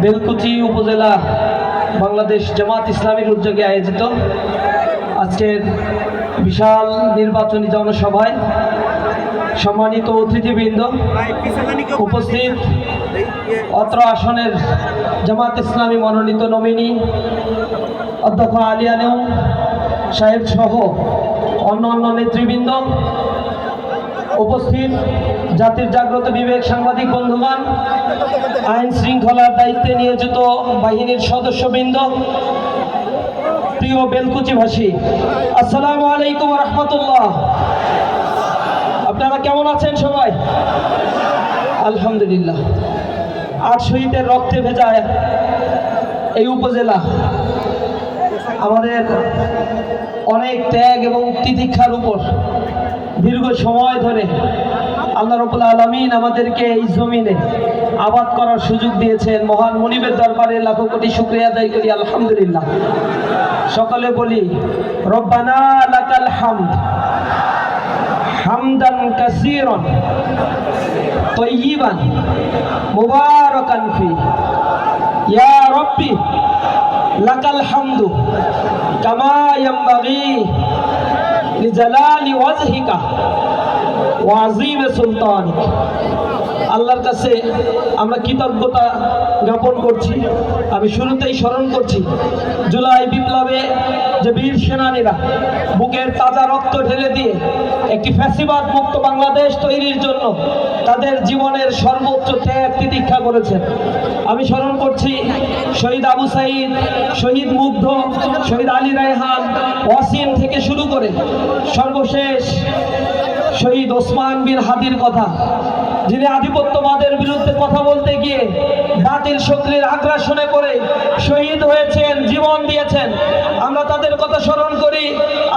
বেলকুচি উপজেলা বাংলাদেশ জামাত ইসলামীর উদ্যোগে আয়োজিত আজকের বিশাল নির্বাচনী জনসভায় সম্মানিত অতিথিবৃন্দ উপস্থিত, অত্র আসনের জামাত ইসলামী মনোনীত নমিনি অধ্যক্ষ আলী আলম সাহেব সহ অন্যান্য নেতৃবৃন্দ, উপস্থিত জাতির জাগ্রত বিবেক সাংবাদিক বন্ধুগণ, আইন শৃঙ্খলার দায়িত্বে নিয়োজিত বাহিনীর সদস্যবৃন্দ, প্রিয় বেলকুচিভাষী, আসসালামু আলাইকুম রহমতুল্লাহ। আপনারা কেমন আছেন সবাই? আলহামদুলিল্লাহ। 8 শহীদের রক্তে ভেজা এই উপজেলা আমাদের অনেক ত্যাগ এবং তিতিক্ষার উপর দীর্ঘ সময় ধরে আল্লাহ রাব্বুল আলামিন আমাদেরকে এই জমিনে আবাদ করার সুযোগ দিয়েছেন। মহান মুনিবের দরবারে লাখো কোটি শুকরিয়া আদায় করি, আলহামদুলিল্লাহ। সকলে বলি রব্বানা লাকাল হামদ হামদান কাসীরান তাইয়িবান মুবারাকান ফি, ইয়া রাব্বি লাকাল হামদু কামা ইয়ানবাগি লিজালালি ওয়াজহিকা ওয়া আযীম সুলতানিক। আল্লাহর কাছে আমরা কৃতজ্ঞতা জ্ঞাপন করছি। আমি শুরুতেই স্মরণ করছি জুলাই বিপ্লবে যে বীর সেনানীরা বুকের তাজা রক্ত ঢেলে দিয়ে একটি ফ্যাসিবাদ মুক্ত বাংলাদেশ তৈরির জন্য তাদের জীবনের সর্বোচ্চ ত্যাগ তিতিক্ষা করেছেন। আমি স্মরণ করছি শহীদ আবু সাঈদ, শহীদ মুগ্ধ, শহীদ আলী রায়হান, ওয়াসিম থেকে শুরু করে সর্বশেষ শহীদ ওসমান বিন হাদির কথা, যিনি আধিপত্যবাদের বিরুদ্ধে কথা বলতে গিয়ে বাতিল শক্তির আগ্রাসনে পড়ে শহীদ হয়েছেন, জীবন দিয়েছেন। আমরা তাদের কথা স্মরণ করি,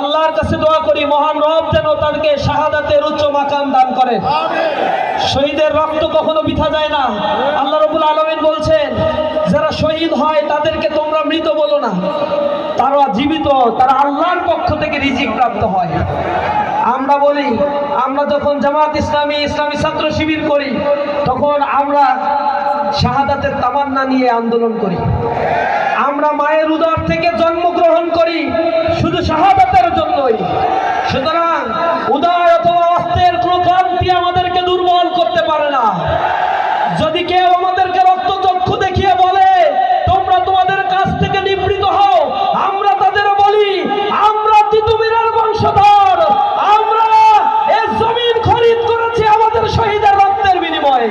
আল্লাহর কাছে দোয়া করি মহান রব যেন তাদেরকে শাহাদাতের উচ্চ মাকাম দান করেন। শহীদের রক্ত কখনো বৃথা যায় না। আল্লাহ রাব্বুল আলামিন বলছেন যারা শহীদ হয় তাদেরকে তোমরা মৃত বলো না, তারা জীবিত, তারা আল্লাহর পক্ষ থেকে রিজিক প্রাপ্ত হয়। আমরা বলি, আমরা যখন জামাত ইসলামী ছাত্র শিবির করি তখন আমরা শাহাদাতের তামান্না নিয়ে আন্দোলন করি। আমরা মায়ের উদর থেকে জন্মগ্রহণ করি শুধু শাহাদাতের জন্যই। সুতরাং উদয় অথবা অস্ত্রের কোনো ক্লান্তি আমাদেরকে দুর্বল করতে পারে না। যদি কেউ আমাদেরকে রক্তচক্ষু দেখিয়ে বলে তোমরা তোমাদের কাছ থেকে নিবৃত হও, আমরা তাদের বলি আমরা তিতুমিরের বংশধর, আমরা এই জমিন খরিদ করেছি আমাদের শহীদের রক্তের বিনিময়ে।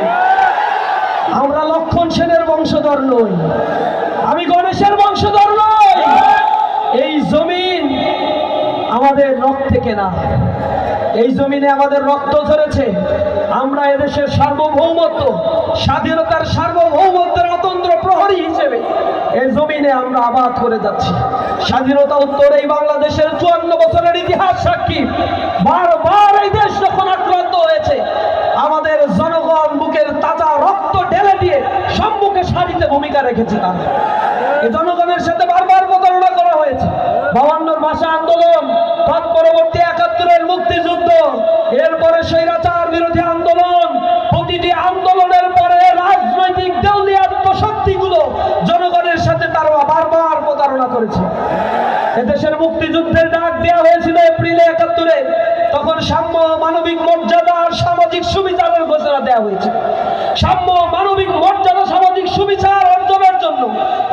আমরা লক্ষণ সেনের বংশধর নই, আমি গণেশের বংশধর নই। এই জমিন আমাদের রক্তে কেনা, এই জমিনে আমাদের রক্ত ঝরেছে। আমরা এদেশের সার্বভৌমত্ব, স্বাধীনতার সার্বভৌমত্বের অতন্ত্র প্রহরী হিসেবে এই জমিনে আমরা আবাদ করে যাচ্ছি। স্বাধীনতা উত্তর এই বাংলাদেশের 54 বছরের ইতিহাস সাক্ষী। বারবার এই দেশ যখন আক্রান্ত হয়েছে আমাদের জনগণ বুকের তাজা রক্ত ঢেলে দিয়ে সম্মুখে সারিতে ভূমিকা রেখেছে। তারা এই জনগণের সাথে বারবার প্রতারণা করা হয়েছে। 52 ভাষা আন্দোলন, তৎপরবর্তী 71-এর মুক্তিযুদ্ধ, এরপরে স্বৈরাচার বিরোধী আন্দোলন, প্রতিটি আন্দোলনের পরে রাজনৈতিক দেউলিয়াত্ম শক্তিগুলো জনগণের সাথে তারা বারবার প্রতারণা করেছে। এদেশের মুক্তিযুদ্ধের ডাক দেওয়া হয়েছিল এপ্রিলে 71-এ, তখন সাম্য, মানবিক মর্যাদা আর সামাজিক সুবিচারের ঘোষণা দেওয়া হয়েছে। সাম্য, মানবিক মর্যাদা, সামাজিক সুবিচার অর্জনের জন্য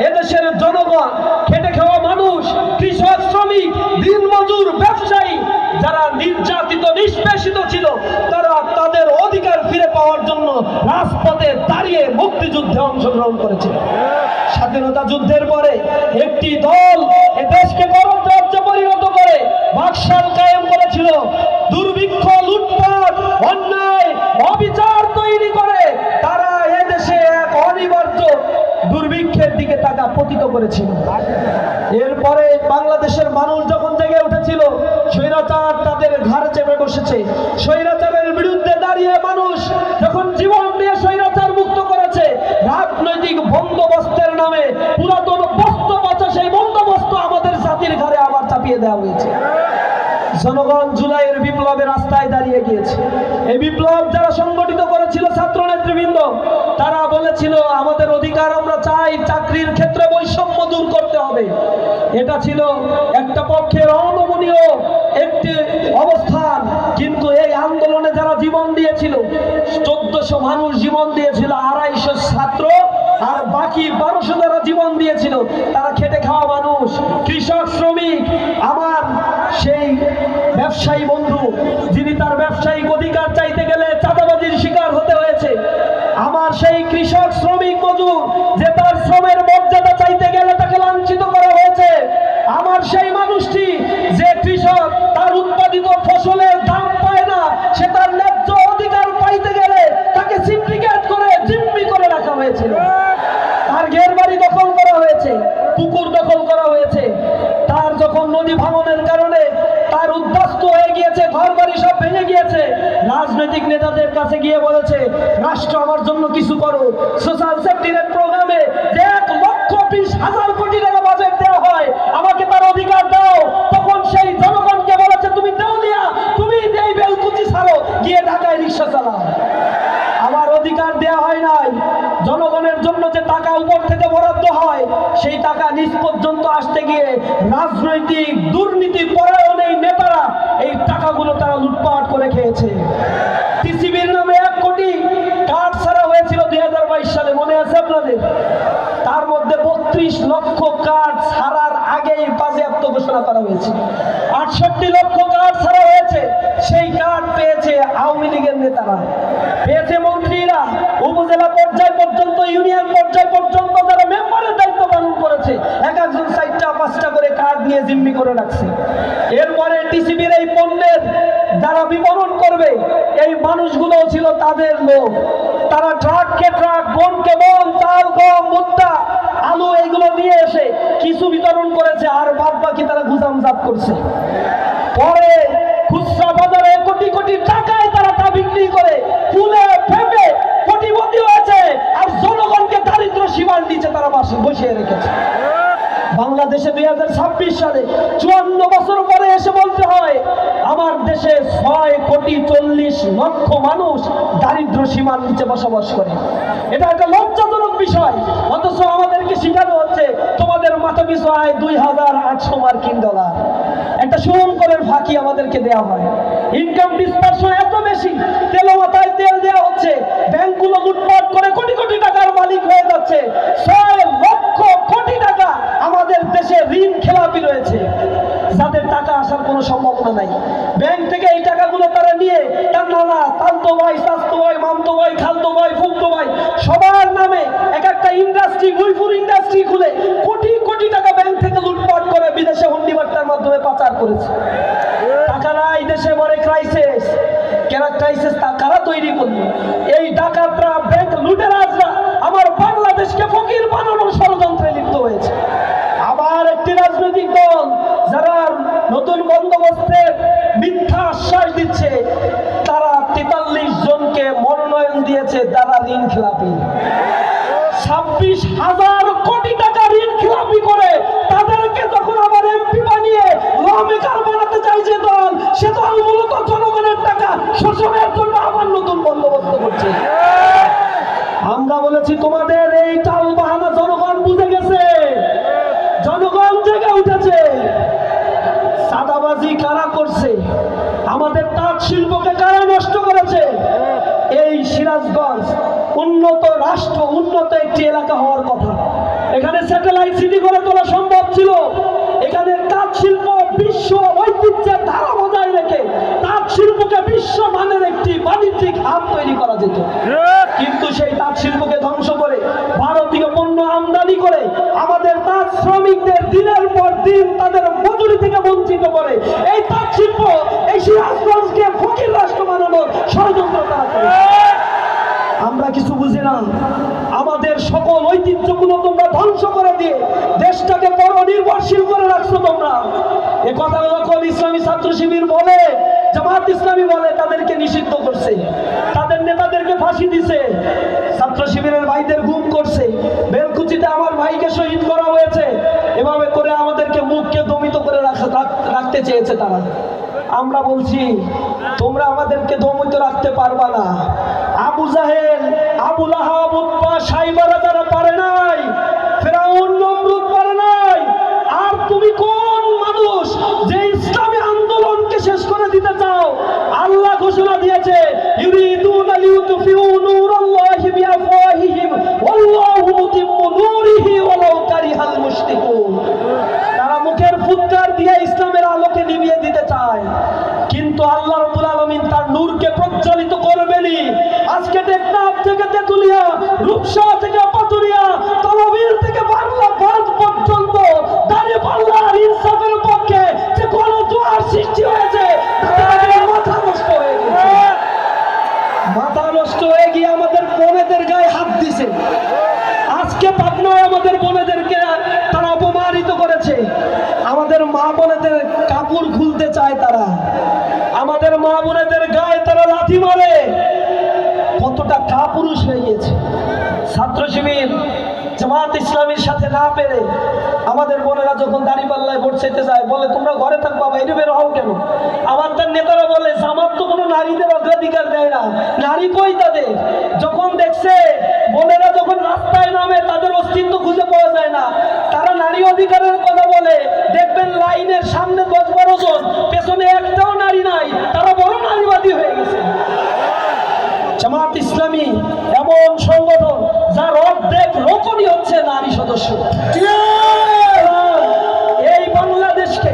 এদেশের জনগণ, খেটে খাওয়া মানুষ, কৃষক, শ্রমিক, দিনমজুর, ব্যবসায়ী যারা নির্যাতিত নিষ্পেষিত ছিল তারা তাদের অধিকার ফিরে পাওয়ার জন্য রাজপথে দাঁড়িয়ে মুক্তিযুদ্ধে অংশগ্রহণ করেছে। স্বাধীনতা যুদ্ধের পরে একটি দল এ দেশকে গণতন্ত্রে পরিণত করে বাকশাল কায়েম করেছিল। দুর্ভিক্ষ, লুটপাট, অন্যায়, অবিচার তৈরি করে তারা এদেশে এক অনিবার্য দুর্ভিক্ষের দিকে তারা পতিত করেছিল। এরপরে বাংলাদেশের মানুষ যখন জেগে উঠেছিল, স্বৈরাচার তাদের ঘাড়ে চেপে বসেছে। স্বৈরাচারের বিরুদ্ধে দাঁড়িয়ে মানুষ যখন জীবন দিয়ে স্বৈরাচার মুক্ত করেছে, রাজনৈতিক বন্দোবস্তের নামে পুরাতন বস্তু বাঁচা সেই বন্দোবস্ত আমাদের জাতির ঘাড়ে আবার চাপিয়ে দেওয়া হয়েছে। জনগণ জুলাইয়ের বিপ্লবে রাস্তায় দাঁড়িয়ে গিয়েছে। এই বিপ্লব যারা সংগঠিত করেছিল ছাত্র নেতৃবৃন্দ নেতৃবৃন্দ তারা বলেছিল আমাদের অধিকার আমরা চাই, চাকরির ক্ষেত্রে বৈষম্য দূর করতে হবে। এটা ছিল একটা পক্ষের অনমনীয় একটি অবস্থান, কিন্তু এই আন্দোলনে যারা জীবন দিয়েছিল 1400 মানুষ জীবন দিয়েছিল, 250 ছাত্র আর বাকি 1200 যারা জীবন দিয়েছিল তারা খেটে খাওয়া মানুষ, কৃষক শ্রমিক। আমার সেই ব্যবসায়ী বন্ধু যিনি তার ব্যবসায়িক অধিকার চাইতে গেলে চাঁদাবাজির শিকার হতে হয়েছে, আমার সেই কৃষক শ্রমিক মজুর যে তার শ্রমের মর্যাদা চাইতে গেলে তাকে লাঞ্ছিত করা হয়েছে, আমার সেই মানুষটি যে কৃষক তার উৎপাদিত ফসলের দাম পায় না, সে তার ন্যায্য অধিকার পাইতে গেলে তাকে সিন্ডিকেট করে জিম্মি করে রাখা হয়েছিল, তার ঘের বাড়ি দখল করা হয়েছে, পুকুর দখল করা হয়েছে, তার যখন নদী ভাঙনের কারণে তার উদ্বাস্তু হয়ে গিয়েছে, ঘর বাড়ি সব ভেঙে গিয়েছে, রাজনৈতিক নেতাদের কাছে গিয়ে বলেছে রাষ্ট্র আমার জন্য কিছু করো। সোশ্যাল সেফটি নেট প্রোগ্রামে 1,20,000 কোটি টাকা বাজেট দেওয়া হয়, আমাকে তার অধিকার দাও। তখন সেই জনগণকে বলেছে তুমি দেউলিয়া, তুমি এই বেলকুচি ছাড়ো, গিয়ে ঢাকায় রিক্সা চালাও। আমার অধিকার দেওয়া হয় নাই। জনগণের জন্য যে টাকা উপর থেকে বরাদ্দ হয় সেই টাকা নিজ পর্যন্ত আসতে গিয়ে রাজনৈতিক দুর্নীতি পরায়ণ এই নেতারা এই টাকাগুলো তারা লুটপাট করে খেয়েছে। টিসিবির নামে 1 কোটি কার্ড ছাড়া হয়েছিল 2022 সালে, মনে আছে আপনাদের? তার মধ্যে 32 লক্ষ কার্ড ছাড়ার আগেই বাজেয়াপ্ত ঘোষণা করা হয়েছে। 68 লক্ষ কার্ড ছাড়া হয়েছে, সেই কার্ড পেয়েছে আওয়ামী লীগের নেতারা, পেয়েছে মন্ত্রীরা, উপজেলা পর্যায় পর্যন্ত, ইউনিয়ন পর্যায় পর্যন্ত যারা মেম্বারের দায়িত্ব পালন করেছে, এক একজন 4টা-5টা করে কার্ড নিয়ে জিম্মি করে রাখছে। এরপরে টিসিবির এই পণ্যের যারা বিপণন করবে এই মানুষগুলো ছিল তাদের লোক, তারা ট্রাককে ট্রাক, বনকে বন, চাল, গম, ভুট্টা, আলু এইগুলো নিয়ে এসে কিছু বিতরণ করেছে, আর বাদ বাকি তারা গুদামজাত করছে। পরে খুচরা বাজারে কোটি কোটি টাকায় তারা তা বিক্রি করে ফুলে ফেপে কোটিপতি হয়েছে, আর জনগণকে দারিদ্র সীমার নিচে তারা বসিয়ে রেখেছে। বাংলাদেশে 2026 সালে 54 বছর পরে এসে বলতে হয় আমার দেশে 6,40,00,000 মানুষ দারিদ্র সীমার নিচে বসবাস করে। এটা একটা লজ্জাজনক বিষয়, অথচ আমাদেরকে শেখানো হচ্ছে তোমাদের মাথা পিছু আয় $2,800 মার্কিন। একটা শুভঙ্করের ফাঁকি আমাদেরকে দেওয়া হয়, ইনকাম ডিসপারশন এত বেশি, তেলো মাথায় তেল দেওয়া হচ্ছে, ব্যাংকগুলো লুটপাট করে কোটি কোটি টাকার মালিক হয়ে যাচ্ছে। 6 লক্ষ কোটি টাকা আমাদের দেশে ঋণ খেলাপি রয়েছে, যাদের টাকা আসার কোনো সম্ভাবনা নাই। ব্যাংক থেকে এই টাকাগুলো তারা নিয়ে তার নানা, তালতো ভাই, চাচতো ভাই, মামতো ভাই, খালতো ভাই, ফুফতো ভাই সবার নামে এক একটা ইন্ডাস্ট্রি, গুইফুর ইন্ডাস্ট্রি খুলে কোটি কোটি টাকা ব্যাংক থেকে লুটপাট করে বিদেশে হুন্ডি বাট্টার মাধ্যমে পাচার করেছে। টাকা নাই দেশে, বড় ক্রাইসিস। কেন ক্রাইসিস? কারা তৈরি করলো? এই ডাকাতরা, ব্যাংক লুটেরাজরা আমার বাংলাদেশকে ফকির বানানোর ষড়যন্ত্রে লিপ্ত হয়েছে। আবার একটি রাজনৈতিক দল যারা নতুন বন্দোবস্তের মিথ্যা আশ্বাস দিচ্ছে, তারা 43 জনকে মনোনয়ন দিয়েছে, তারা ঋণ খেলাপি। 26,000 কোটি টাকা ঋণ খেলাপি করে তাদেরকে যখন আবার এমপি বানিয়ে লমেকার বানাতে চাইছে দল, সে দল মূলত জনগণের টাকা শোষণের জন্য আবার নতুন বন্দোবস্ত করছে। আমরা বলেছি তোমাদের এই টাল বাহানা জনগণ বুঝে গেছে, জনগণ জেগে উঠেছে। চাঁদাবাজি কারা করছে? আমাদের তাঁত শিল্পকে কারা নষ্ট করেছে? এই সিরাজগঞ্জ উন্নত রাষ্ট্র, উন্নত একটি এলাকা হওয়ার কথা, এখানে স্যাটেলাইট সিটি করে তোলা সম্ভব ছিল, এখানে তাঁত শিল্প বিশ্ব ঐতিহ্যের ধারা বজায় রেখে তাঁত শিল্পকে বিশ্ব মানের একটি বাণিজ্যিক হাব তৈরি করা যেত। কিন্তু সেই তাঁত শিল্পকে ধ্বংস করে ভারতীয় পণ্য আমদানি করে আমাদের তাঁত শ্রমিকদের দিনের পর দিন তাদের মজুরি থেকে বঞ্চিত করে এই তাঁত শিল্প, এই সিরাজগঞ্জকে ফকির রাষ্ট্র বানানোর ষড়যন্ত্র তারা করে। আমরা কিছু বুঝি না, আমাদের সকল ঐতিহ্যগুলো তোমরা ধ্বংস করে দিয়ে দেশটাকে পরনির্ভরশীল করে রাখছো তোমরা। এ কথা যখন ইসলামী ছাত্র শিবির বলে, জামাত ইসলামী বলে, তাদেরকে নিষিদ্ধ করছে, তাদের নেতাদেরকে ফাঁসি দিছে, ছাত্র শিবিরের ভাইদের গুম করছে, বেলকুচিতে আমার ভাইকে শহীদ করা হয়েছে, এভাবে করে আমাদেরকে মুখকে দমিত করে রাখতে চেয়েছে তারা। আমরা বলছি তোমরা আমাদেরকে দমিত রাখতে পারবা না, আবু জাহেল, আবু লাহাব, উতবা, সাইবারা যারা পারে নাই, ফেরাউন নমরুদ পারে নাই, আর তুমি কোন মানুষ যে ইসলামী আন্দোলনকে শেষ করে দিতে চাও? আল্লাহ ঘোষণা দিয়েছে, ইউরিদুনা লিউতফিউ নূরাল্লাহি বিআফওয়াহিহিম ওয়াল্লাহু মুতিম্মু নূরিহি ওয়ালাউ কারিহাল মুশরিকুন। তারা মুখের ফুৎকার দিয়ে ইসলামের আলোকে নিভিয়ে দিতে চায়, কিন্তু আল্লাহ রাব্বুল আলামিন তার নূরকে প্রজ্বলিত করবেনই। আজকে টেকনাফ থেকে তেতুলিয়া, রূপসা থেকে পাতুরিয়া, তলবিল থেকে বাংলা ভারত পর্যন্ত দাঁড়িপাল্লা আর ইনসাফের পক্ষে যে গণজোয়ার সৃষ্টি হয়েছে, তাদের মাথা নষ্ট হয়ে গেছে। মাথা নষ্ট হয়ে গিয়ে আমাদের বোনেদের গায়ে হাত দিছে। আজকে পাবনায় আমাদের বোনেদেরকে তারা অপমানিত করেছে। আমাদের মা বোনেদের কাপড় খুলতে চায় তারা, আমাদের মা বোনেদের গায়ে তারা লাথি মারে। কতটা কাপুরুষ হয়ে গেছে। ছাত্র শিবির জামাত ইসলামীর সাথে না পেরে আমাদের বোনেরা যখন দাঁড়িপাল্লায় ভোট চাইতে যায়, বলে তোমরা ঘরে থাকবা, বাইরে বের হও কেন? আমার তার নেতারা বলে জামাত তো কোনো নারীদের অগ্রাধিকার দেয় না, নারী কই তাদের? যখন দেখছে বোনেরা যখন রাস্তায় নামে তাদের অস্তিত্ব খুঁজে পাওয়া যায় না, তারা নারী অধিকারের কথা বলে, দেখবেন লাইনের সামনে 10-12 জন, পেছনে একটাও নারী নাই, তারা বড় নারীবাদী হয়ে গেছে। জামাত ইসলামী এমন সংগঠন যার অর্ধেক রোকনই হচ্ছে নারী সদস্য। এই বাংলাদেশকে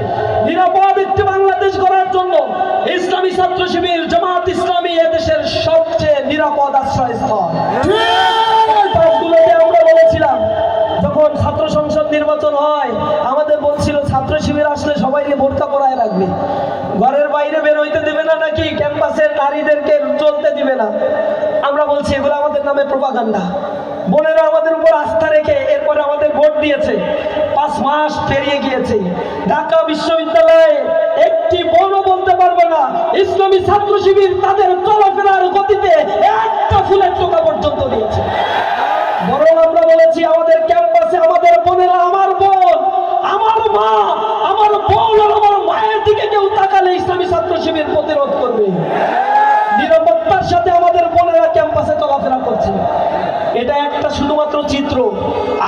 নিরাপদ একটি বাংলাদেশ গড়ার জন্য ইসলামী ছাত্র শিবির জামাত ইসলামী এদেশের সবচেয়ে নিরাপদ আশ্রয়স্থল। আমরা বলেছিলাম যখন ছাত্র সংসদ নির্বাচন হয়, আমাদের বলছিল ছাত্র শিবির আসলে সবাইকে বোরকা পরায় রাখবে, ঘরের বাইরে বের হইতে দিবে না, নাকি ক্যাম্পাসের নারীদেরকে চলতে দিবে না। আমরা বলছি এগুলো আমাদের নামে প্রোপাগান্ডা। বোনেরা আমাদের উপর আস্থা রেখে এরপরে আমাদের ভোট দিয়েছে। 5 মাস পেরিয়ে গিয়েছে, ঢাকা বিশ্ববিদ্যালয়ে একটি বোনও বলতে পারবে না ইসলামী ছাত্র শিবির তাদের চলাফেরার গতিতে একটা ফুলের টোকা পর্যন্ত দিয়েছে। বরং আমরা বলেছি আমাদের ক্যাম্পাসে আমাদের বোনেরা, আমার বোন, আমার মা, আমার বোন আর আমার মায়ের দিকে কেউ তাকালে ইসলামী ছাত্র শিবির প্রতিরোধ করবে। নিরাপত্তার সাথে আমাদের বোনেরা ক্যাম্পাসে চলাফেরা করছে। এটা একটা শুধুমাত্র চিত্র।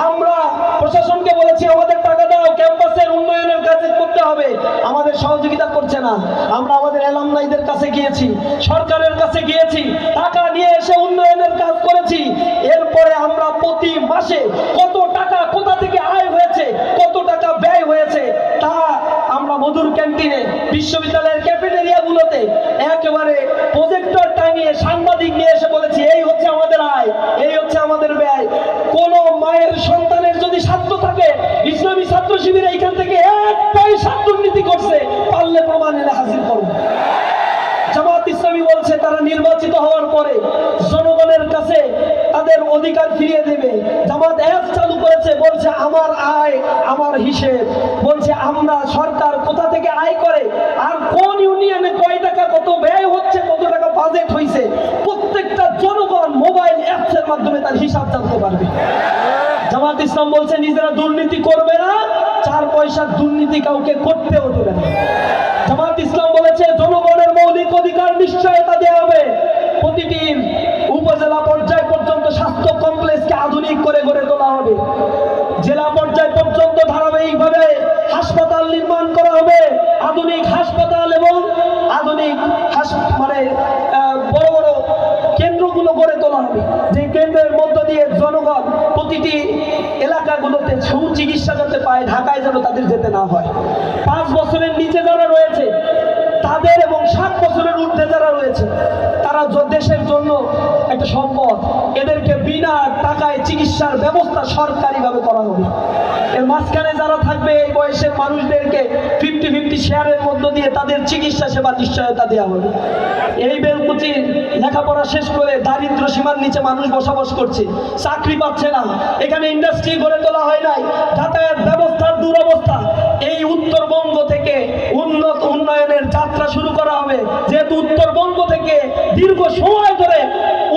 আমরা প্রশাসনকে বলেছি আমাদের টাকা দাও, ক্যাম্পাসের উন্নয়নের কাজ করতে হবে, আমাদের সহযোগিতা করছে না। আমরা আমাদের এলামনাইদের কাছে গিয়েছি, সরকারের কাছে গিয়েছি, টাকা নিয়ে এসে উন্নয়নের কাজ করেছি। এরপরে আমরা প্রতি মাসে কত টাকা কোথা থেকে আয় হয়েছে, কত টাকা ব্যয় হয়েছে, তা আমরা মধুর ক্যান্টিনে, বিশ্ববিদ্যালয়ের ক্যাফেটেরিয়াগুলোতে একেবারে প্রজেক্টর টাঙিয়ে সাংবাদিক নিয়ে এসে বলেছি এই হচ্ছে আমাদের আয়, এই হচ্ছে আমাদের ব্যয়। কোন মায়ের সন্তানের যদি স্বার্থ থাকে, ইসলামী ছাত্র শিবির এইখান থেকে 1 পয়সা দুর্নীতি করছে, পারলে প্রমাণ এনে হাজির করুন। জামাত ইসলামী বলছে তারা নির্বাচিত হওয়ার পরে জনগণের কাছে তাদের অধিকার ফিরিয়ে দেবে। জামাত অ্যাপ চালু করেছে, বলছে আমার আয় আমার হিসেব, বলছে আমরা সরকার কোথা থেকে আয় করে আর কোন ইউনিয়নে কয় টাকা কত ব্যয় হচ্ছে, কত টাকা বাজেট হয়েছে, প্রত্যেকটা জনগণ মোবাইল অ্যাপসের মাধ্যমে তার হিসাব জানতে পারবে। জামাত ইসলাম বলছে নিজেরা দুর্নীতি করবে না, 4 পয়সার দুর্নীতি কাউকে করতেও দেবে না। জামাত ইসলাম বলেছে জনগণের মৌলিক অধিকার নিশ্চয়তা দেওয়া হবে। প্রতিটি উপজেলা পর্যায় পর্যন্ত স্বাস্থ্য কমপ্লেক্সকে আধুনিক করে গড়ে তোলা হবে। জেলা পর্যায় পর্যন্ত ধারাবাহিকভাবে হাসপাতাল নির্মাণ করা হবে। আধুনিক হাসপাতাল এবং আধুনিক বড় বড় কেন্দ্রগুলো গড়ে তোলা হবে, যে কেন্দ্রের মধ্য দিয়ে জনগণ প্রতিটি এলাকাগুলোতে সুচিকিৎসা যাতে পায়, ঢাকায় যেন তাদের যেতে না হয়। 5 বছরের নিচে যারা রয়েছে তাদের এবং 7 বছরের ঊর্ধ্বে যারা রয়েছে তারা দেশের জন্য একটা সম্পদ, এদেরকে বিনা টাকায় চিকিৎসার ব্যবস্থা সরকারিভাবে করা হবে। এর মাঝখানে যারা থাকবে এই বয়সের মানুষদেরকে 50-50 শেয়ারের মধ্য দিয়ে তাদের চিকিৎসা সেবা নিশ্চয়তা দেওয়া হবে। এই বেলকুচি লেখাপড়া শেষ করে দারিদ্র সীমার নিচে মানুষ বসবাস করছে, চাকরি পাচ্ছে না, এখানে ইন্ডাস্ট্রি গড়ে তোলা হয় নাই, যাতায়াত ব্যবস্থার দুরবস্থা। এই উত্তরবঙ্গ থেকে উন্নয়নের যাত্রা শুরু করা হবে, যেহেতু উত্তরবঙ্গ থেকে দীর্ঘ সময় ধরে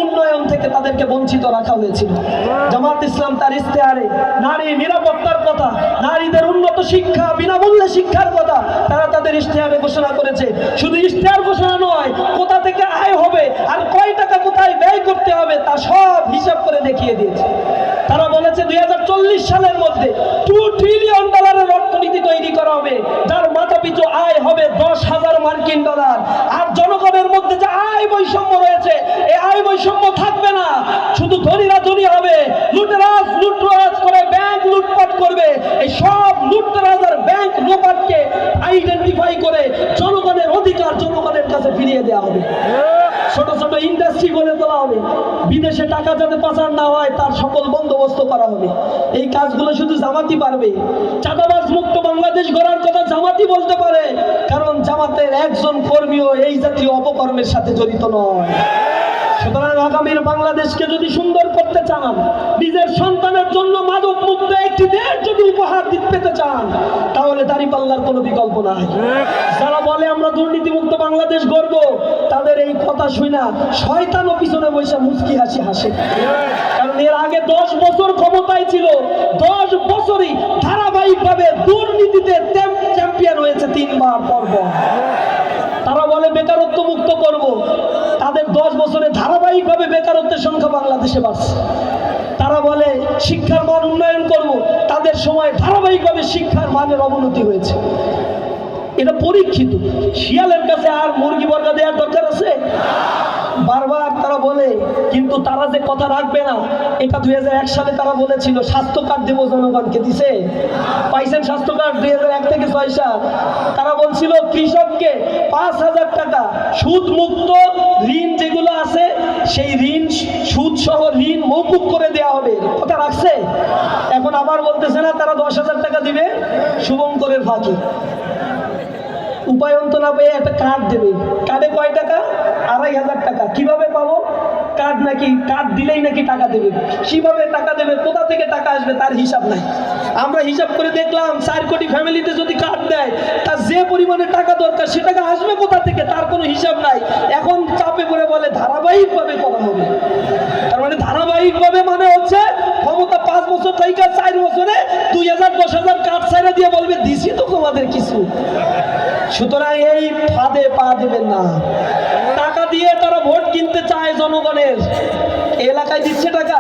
উন্নয়ন থেকে তাদেরকে বঞ্চিত রাখা হয়েছিল। জামাত ইসলাম তার ইশতেহারে নারী নিরাপত্তার কথা, নারীদের উন্নত শিক্ষা, বিনামূল্যে শিক্ষার কথা তারা তাদের ইশতেহারে ঘোষণা করেছে। শুধু ইশতেহার ঘোষণা নয়, কোথা থেকে আয় হবে আর কয় টাকা কোথায় ব্যয় করতে হবে তা সব হিসাব করে দেখিয়ে দিয়েছে। তারা বলেছে 2040 সালের মধ্যে $2 ট্রিলিয়ন অর্থনীতি তৈরি করা হবে, যার মাথাপিছু আয় হবে $10,000 মার্কিন। আর জনগণের মধ্যে যে আয় বৈষম্য রয়েছে, এই আয় বৈষম্য থাকবে না। শুধু ধনীরা ধনী হবে, লুটরাজ করে ব্যাংক লুটপাট করবে। এই সব লুটরাজ আর ব্যাংক লুটপাটকে আইডেন্টিফাই করে জনগণের অধিকার জনগণের কাছে ফিরিয়ে দেওয়া হবে। ছোট ছোট ইন্ডাস্ট্রি গড়ে তোলা হবে, বিদেশে টাকা যাতে পাচার না হয় তার সকল বন্দোবস্ত করা হবে। এই কাজগুলো শুধু জামাতি পারবে। চাঁদাবাজ মুক্ত বাংলাদেশ গড়ার কথা জামাতি বলতে পারে, কারণ জামাতের একজন কর্মীও এই জাতীয় অপকর্মের সাথে জড়িত নয়। সুতরাং আগামীর বাংলাদেশকে যদি সুন্দর করতে চান, নিজের সন্তানের জন্য মাদক মুক্ত একটি দেশ যদি উপহার পেতে চান, তাহলে দাঁড়িপাল্লার কোনো বিকল্প নাই। যারা বলে আমরা দুর্নীতিমুক্ত বাংলাদেশ গড়ব, তাদের এই কথা শুনে শয়তানও পিছনে বসে মুচকি হাসি হাসে। কারণ এর আগে 10 বছর ক্ষমতায় ছিল, 10 বছরই ধারাবাহিকভাবে দুর্নীতিতে চ্যাম্পিয়ন হয়েছে 3 বার পরপর। তারা বলে বেকারত্ব মুক্ত করব, তাদের 10 বছরে ধারাবাহিকভাবে বেকারত্বের সংখ্যা বাংলাদেশে বাড়ছে। তারা বলে শিক্ষার মান উন্নয়ন করব, তাদের সময় ধারাবাহিকভাবে শিক্ষার মানের অবনতি হয়েছে। এটা পরীক্ষিত। শিয়ালের কাছে আর মুরগি বর্গা দেওয়ার দরকার আছে? বারবার তারা বলে, কিন্তু তারা যে কথা রাখবে না, এটা 2001 সালে তারা বলেছিল স্বাস্থ্য কার্ড দেব জনগণকে, দিছে? পাইছেন স্বাস্থ্য কার্ড 2001 থেকে 6 সাল? তারা বলছিল কৃষককে 5,000 টাকা সুদ মুক্ত ঋণ যেগুলো আছে সেই ঋণ সুদ সহ ঋণ মৌকুফ করে দেওয়া হবে, কথা রাখছে? এখন আবার বলতেছে না তারা 10,000 টাকা দিবে শুভঙ্করের ফাঁকি। উপায়ন্ত না পেয়ে একটা কার্ড দেবে, কার্ডে কয় টাকা? 2,500 টাকা। কিভাবে পাবো? কার্ড নাকি, কার্ড দিলেই নাকি টাকা দেবে। কিভাবে টাকা দেবে, কোথা থেকে টাকা আসবে তার হিসাব নাই। আমরা হিসাব করে দেখলাম 4 কোটি ফ্যামিলিতে যদি কার্ড দেয়, তার যে পরিমাণে টাকা দরকার সে টাকা আসবে কোথা থেকে তার কোনো হিসাব নাই। এখন চাপে পড়ে বলে ধারাবাহিকভাবে করা হবে। তার মানে ধারাবাহিকভাবে মানে হচ্ছে ক্ষমতা 5 বছর থেকে 4 বছরে 2,000 10,000 কার্ড ছাইরা দিয়ে বলবে দিছি তো তোমাদের কিছু। সুতরাং এই ফাঁদে পা দেবেন না। টাকা দিয়ে তারা ভোট কিনতে চায় জনগণের। এলাকায় দিচ্ছে টাকা,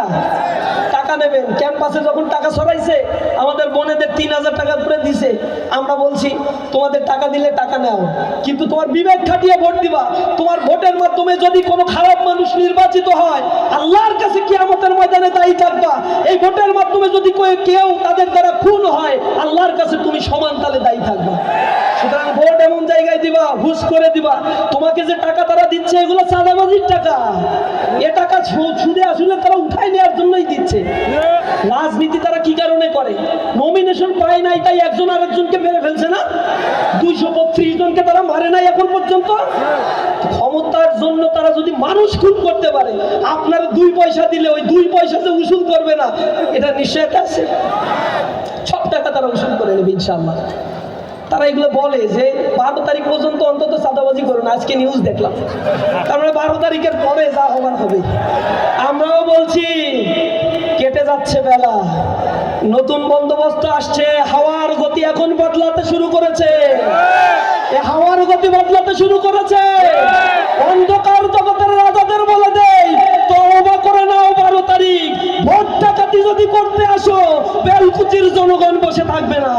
টাকা নেবেন। ক্যাম্পাসে যখন টাকা ছড়াইছে, আমাদের বোনেদের 3,000 টাকা করে দিছে। আমরা বলছি তোমাদের টাকা দিলে টাকা নাও, কিন্তু তোমার বিবেক খাটিয়ে ভোট দিবা। তোমার ভোটের মাধ্যমে যদি কোনো খারাপ মানুষ নির্বাচিত হয়, আল্লাহর কাছে কিয়ামতের ময়দানে দায়ী থাকবা। এই ভোটের মাধ্যমে যদি কেউ তাদের দ্বারা খুন হয়, আল্লাহর কাছে তুমি সমান তালে দায়ী থাকবা। সুতরাং ভোট এমন জায়গায় দিবা, হুশ করে দিবা। তোমাকে যে টাকা তারা দিচ্ছে এগুলো চাঁদাবাজির টাকা। এ টাকা সুদে আসলে তারা উঠাই নেওয়ার জন্যই দিচ্ছে। রাজনীতি তারা কি কারণে করে? নমিনেশন পায় নাই তাই একজন আরেকজনকে মেরে ফেলছে না? 232 জনকে তারা মারে নাই এখন পর্যন্ত। ক্ষমতার জন্য তারা যদি মানুষ খুন করতে পারে, আপনারা 2 পয়সা দিলে ওই 2 পয়সা যে উসুল করবে না, এটা নিশ্চয় আছে। সব টাকা তারা উসুল করে নেবে ইনশাআল্লাহ। তারা এগুলো বলে যে 12 তারিখ পর্যন্ত অন্তত চাঁদাবাজি করুন। আজকে নিউজ দেখলাম, তার মানে 12 তারিখের পরে যা হবার হবে। আমরাও বলছি কেটে যাচ্ছে বেলা, নতুন বন্দোবস্ত আসছে। হাওয়ার গতি এখন বদলাতে শুরু করেছে। হাওয়ার গতি বদলাতে শুরু করেছে। অন্ধকার জগতের রাজাদের বলে দেই, তওবা করে নাও। 12 তারিখ ভোট ডাকাতি যদি করতে আসো, বেলকুচির জনগণ বসে থাকবে না।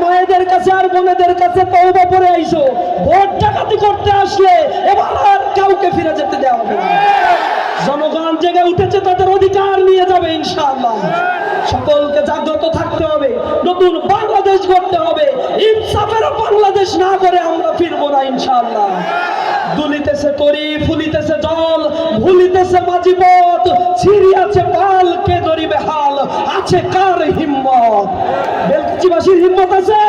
মায়েদের কাছে আর বোনেদের কাছে তওবা করে আইসো। ভোট ডাকাতি করতে আসলে এবার আর কাউকে ফিরে যেতে দেওয়া হবে না। জনগণ জেগে উঠেছে, তাদের অধিকার নিয়ে যাবে ইনশাআল্লাহ। সকলকে জাগ্রত থাকতে হবে, নতুন বাংলাদেশ গড়তে হবে। ইনসাফের বাংলাদেশ না করে আমরা ফিরবো না ইনশাআল্লাহ। দুলিতেছে তরি, ফুলিতেছে জল, ভুলিতেছে মাঝি পথ, ছিড়িয়াছে পাল, কে ধরিবে হাল, আছে কার হিম্মত? বেলকুচিবাসীর হিম্মত আছে?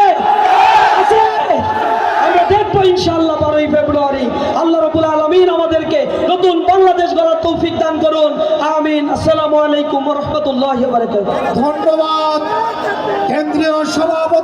আছে। আমরা দেখবো ইনশাআল্লাহ 12ই ফেব্রুয়ারি। আল্লাহ রাব্বুল আলামিন আমাদেরকে নতুন বাংলাদেশ গড়ার তৌফিক দান করুন, আমিন। আসসালামু আলাইকুম ওয়া রাহমাতুল্লাহি ওয়া বারাকাতুহু। ধন্যবাদ কেন্দ্রীয় সভাপতি।